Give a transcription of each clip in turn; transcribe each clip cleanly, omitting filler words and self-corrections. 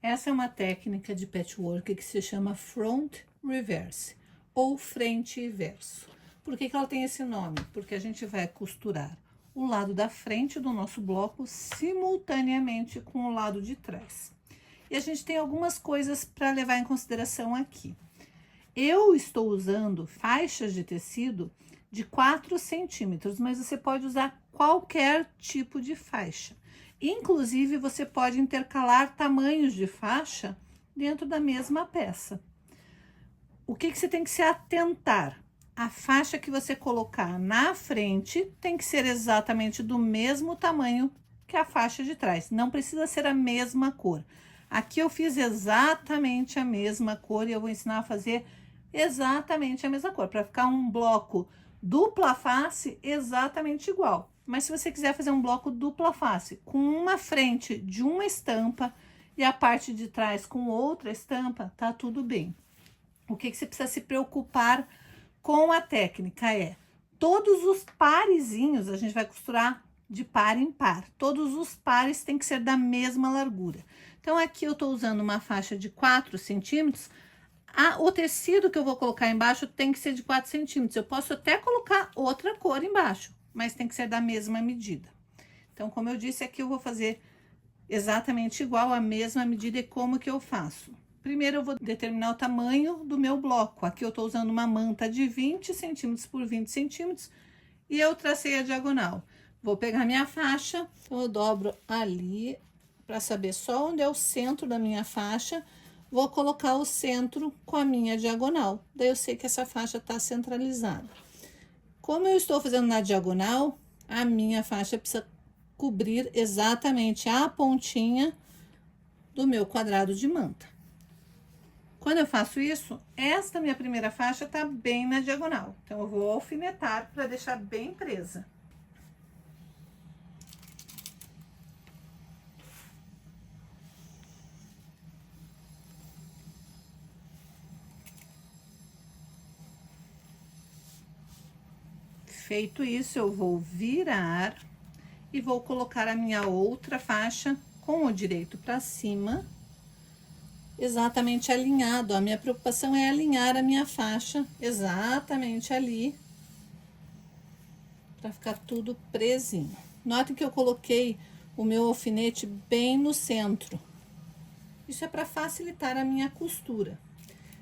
Essa é uma técnica de patchwork que se chama front reverse ou frente e verso. Por que ela tem esse nome? Porque a gente vai costurar o lado da frente do nosso bloco simultaneamente com o lado de trás. E a gente tem algumas coisas para levar em consideração aqui. Eu estou usando faixas de tecido de 4 centímetros, mas você pode usar qualquer tipo de faixa. Inclusive, você pode intercalar tamanhos de faixa dentro da mesma peça. O que você tem que se atentar? A faixa que você colocar na frente tem que ser exatamente do mesmo tamanho que a faixa de trás. Não precisa ser a mesma cor. Aqui eu fiz exatamente a mesma cor e eu vou ensinar a fazer exatamente a mesma cor, para ficar um bloco dupla face exatamente igual. Mas se você quiser fazer um bloco dupla face com uma frente de uma estampa e a parte de trás com outra estampa, tá tudo bem. O que você precisa se preocupar com a técnica é todos os parezinhos a gente vai costurar de par em par. Todos os pares têm que ser da mesma largura. Então, aqui eu tô usando uma faixa de 4 centímetros. O tecido que eu vou colocar embaixo tem que ser de 4 centímetros. Eu posso até colocar outra cor embaixo, mas tem que ser da mesma medida. Então, como eu disse, aqui eu vou fazer exatamente igual, a mesma medida. E como que eu faço? Primeiro, eu vou determinar o tamanho do meu bloco. Aqui eu tô usando uma manta de 20 centímetros por 20 centímetros e eu tracei a diagonal. Vou pegar minha faixa, então eu dobro ali para saber só onde é o centro da minha faixa. Vou colocar o centro com a minha diagonal. Daí eu sei que essa faixa tá centralizada. Como eu estou fazendo na diagonal, a minha faixa precisa cobrir exatamente a pontinha do meu quadrado de manta. Quando eu faço isso, esta minha primeira faixa tá bem na diagonal. Então, eu vou alfinetar para deixar bem presa. Feito isso, eu vou virar e vou colocar a minha outra faixa com o direito para cima, exatamente alinhado. A minha preocupação é alinhar a minha faixa exatamente ali, para ficar tudo presinho. Notem que eu coloquei o meu alfinete bem no centro. Isso é para facilitar a minha costura.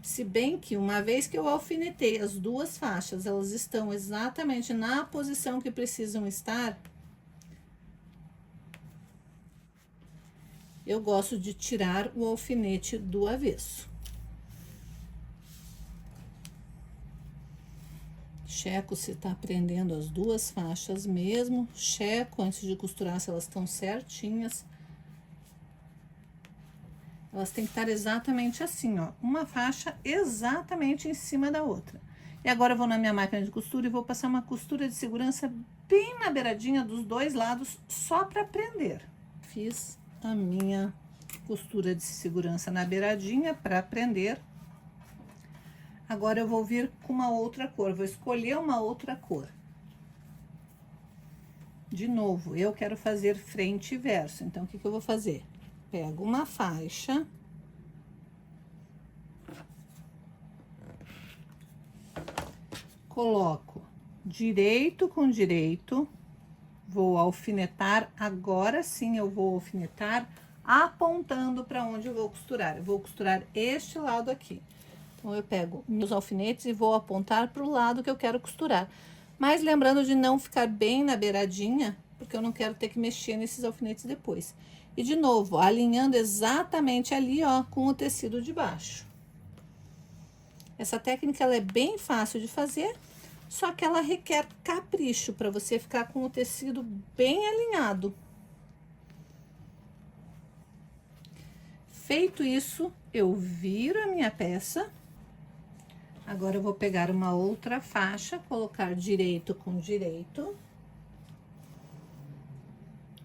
Se bem que uma vez que eu alfinetei as duas faixas, elas estão exatamente na posição que precisam estar, eu gosto de tirar o alfinete do avesso. Checo se tá prendendo as duas faixas mesmo, checo antes de costurar se elas estão certinhas. Elas têm que estar exatamente assim, ó, uma faixa exatamente em cima da outra. E agora eu vou na minha máquina de costura e vou passar uma costura de segurança bem na beiradinha dos dois lados, só para prender. Fiz a minha costura de segurança na beiradinha para prender. Agora eu vou vir com uma outra cor, vou escolher uma outra cor. De novo, eu quero fazer frente e verso, então o que eu vou fazer? Pego uma faixa, coloco direito com direito, vou alfinetar. Agora sim eu vou alfinetar apontando para onde eu vou costurar. Eu vou costurar este lado aqui. Então, eu pego meus alfinetes e vou apontar para o lado que eu quero costurar. Mas lembrando de não ficar bem na beiradinha, porque eu não quero ter que mexer nesses alfinetes depois. E de novo, alinhando exatamente ali, ó, com o tecido de baixo. Essa técnica, ela é bem fácil de fazer, só que ela requer capricho para você ficar com o tecido bem alinhado. Feito isso, eu viro a minha peça. Agora, eu vou pegar uma outra faixa, colocar direito com direito.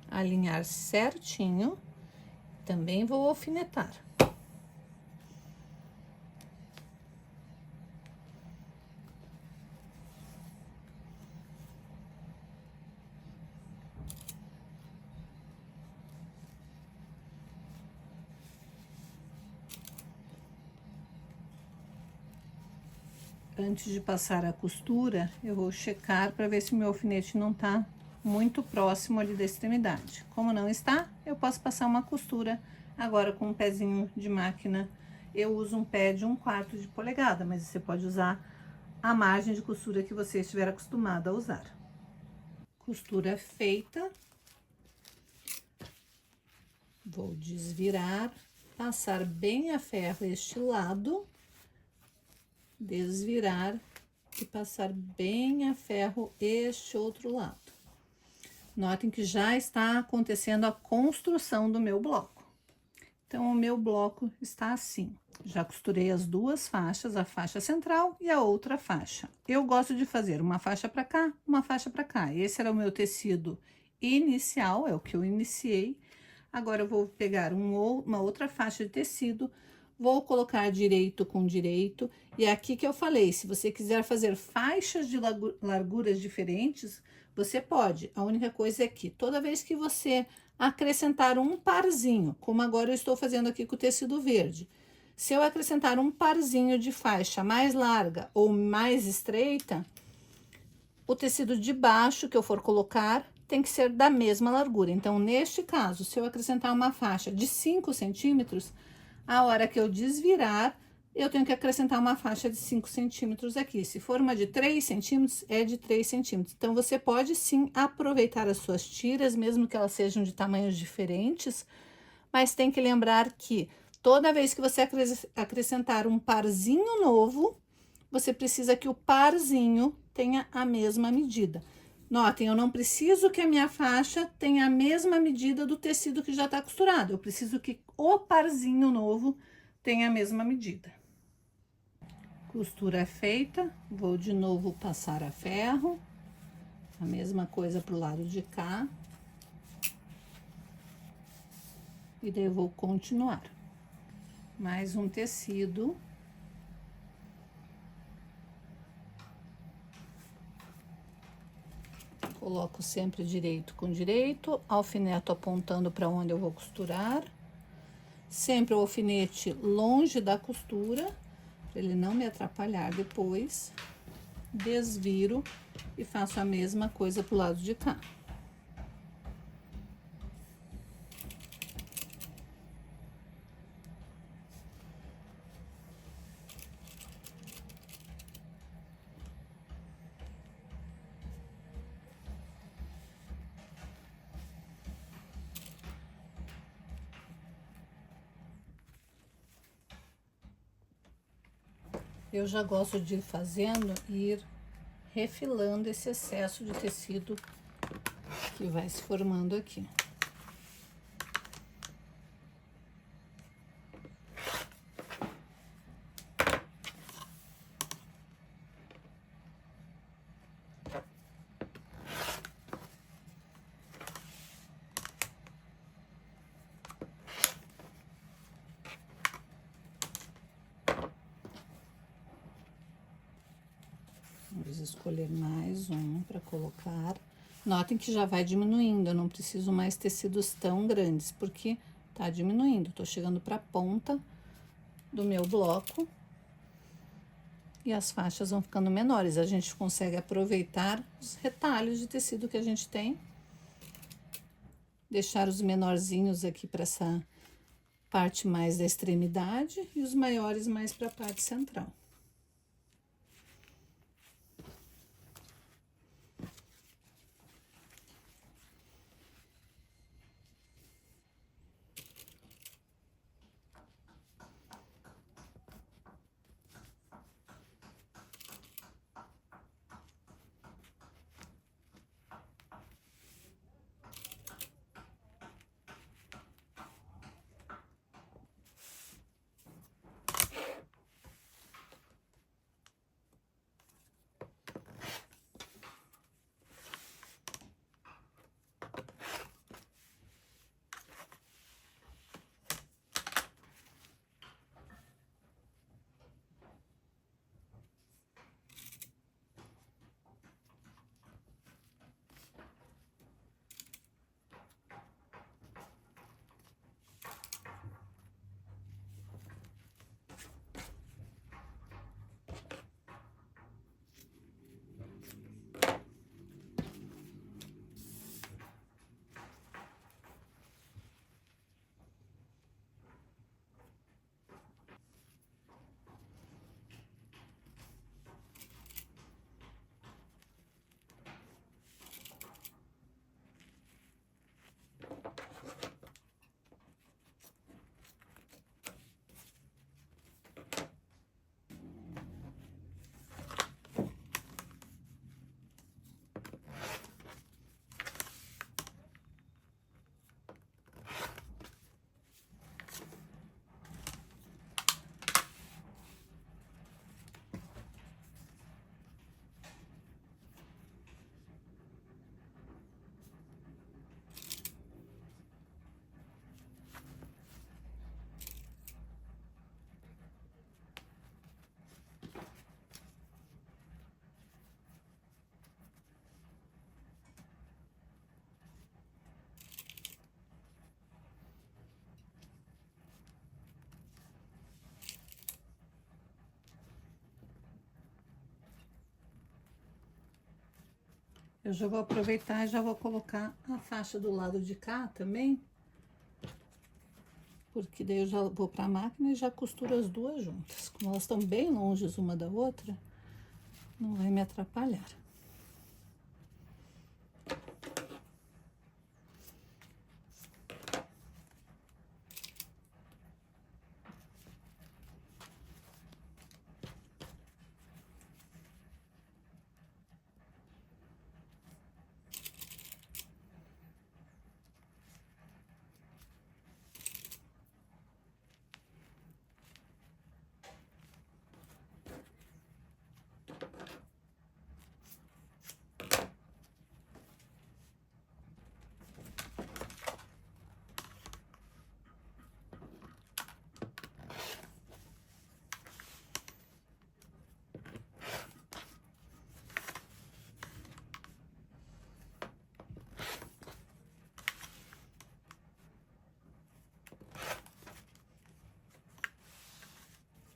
Alinhar certinho. Também vou alfinetar. Antes de passar a costura, eu vou checar para ver se o meu alfinete não tá muito próximo ali da extremidade. Como não está, eu posso passar uma costura agora com um pezinho de máquina. Eu uso um pé de 1/4 de polegada, mas você pode usar a margem de costura que você estiver acostumado a usar. Costura feita. Vou desvirar, passar bem a ferro este lado, desvirar e passar bem a ferro este outro lado. Notem que já está acontecendo a construção do meu bloco. Então, o meu bloco está assim. Já costurei as duas faixas, a faixa central e a outra faixa. Eu gosto de fazer uma faixa para cá, uma faixa para cá. Esse era o meu tecido inicial, é o que eu iniciei. Agora, eu vou pegar uma outra faixa de tecido, vou colocar direito com direito. E é aqui que eu falei, se você quiser fazer faixas de larguras diferentes, você pode. A única coisa é que toda vez que você acrescentar um parzinho, como agora eu estou fazendo aqui com o tecido verde, se eu acrescentar um parzinho de faixa mais larga ou mais estreita, o tecido de baixo que eu for colocar tem que ser da mesma largura. Então, neste caso, se eu acrescentar uma faixa de 5 centímetros, a hora que eu desvirar, eu tenho que acrescentar uma faixa de 5 centímetros aqui. Se for uma de 3 centímetros, é de 3 centímetros. Então, você pode sim aproveitar as suas tiras, mesmo que elas sejam de tamanhos diferentes, mas tem que lembrar que toda vez que você acrescentar um parzinho novo, você precisa que o parzinho tenha a mesma medida. Notem, eu não preciso que a minha faixa tenha a mesma medida do tecido que já tá costurado. Eu preciso que o parzinho novo tenha a mesma medida. Costura feita, vou de novo passar a ferro. A mesma coisa pro lado de cá. E daí eu vou continuar. Mais um tecido. Coloco sempre direito com direito, alfineto apontando para onde eu vou costurar. Sempre o alfinete longe da costura, para ele não me atrapalhar depois. Desviro e faço a mesma coisa pro lado de cá. Eu já gosto de ir fazendo e ir refilando esse excesso de tecido que vai se formando aqui. Vamos escolher mais um para colocar. Notem que já vai diminuindo, eu não preciso mais tecidos tão grandes, porque tá diminuindo. Tô chegando pra ponta do meu bloco e as faixas vão ficando menores. A gente consegue aproveitar os retalhos de tecido que a gente tem. Deixar os menorzinhos aqui para essa parte mais da extremidade e os maiores mais para a parte central. Eu já vou aproveitar e já vou colocar a faixa do lado de cá também. Porque daí eu já vou para a máquina e já costuro as duas juntas. Como elas estão bem longe uma da outra, não vai me atrapalhar.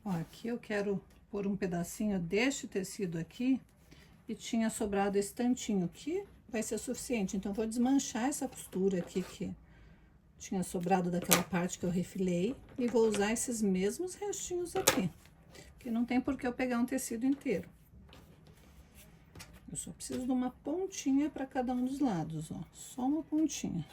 Ó, aqui eu quero pôr um pedacinho deste tecido aqui e tinha sobrado esse tantinho que vai ser suficiente. Então, vou desmanchar essa costura aqui que tinha sobrado daquela parte que eu refilei e vou usar esses mesmos restinhos aqui, porque não tem por que eu pegar um tecido inteiro. Eu só preciso de uma pontinha para cada um dos lados, ó, só uma pontinha.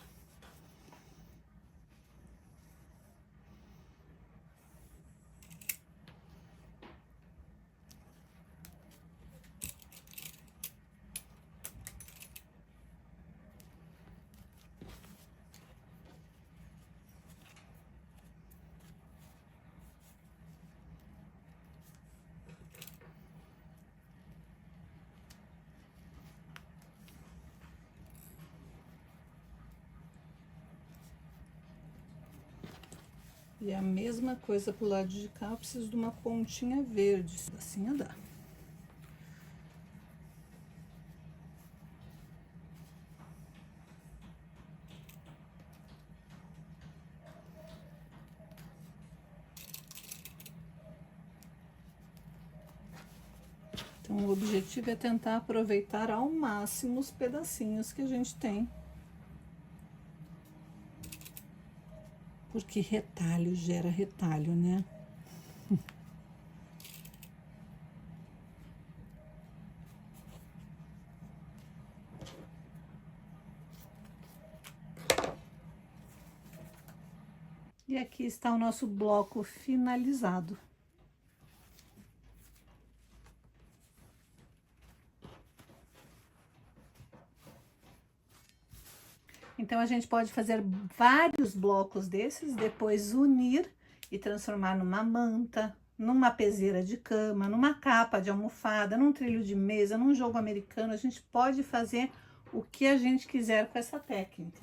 E a mesma coisa pro lado de cá, eu preciso de uma pontinha verde, assim dá. Então, o objetivo é tentar aproveitar ao máximo os pedacinhos que a gente tem. Porque retalho gera retalho, né? E aqui está o nosso bloco finalizado. Então, a gente pode fazer vários blocos desses, depois unir e transformar numa manta, numa peseira de cama, numa capa de almofada, num trilho de mesa, num jogo americano. A gente pode fazer o que a gente quiser com essa técnica.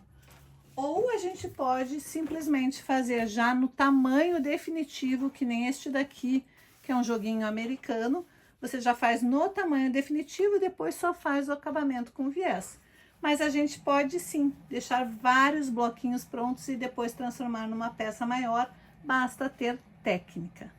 Ou a gente pode simplesmente fazer já no tamanho definitivo, que nem este daqui, que é um joguinho americano. Você já faz no tamanho definitivo e depois só faz o acabamento com viés. Mas a gente pode sim deixar vários bloquinhos prontos e depois transformar numa peça maior, basta ter técnica.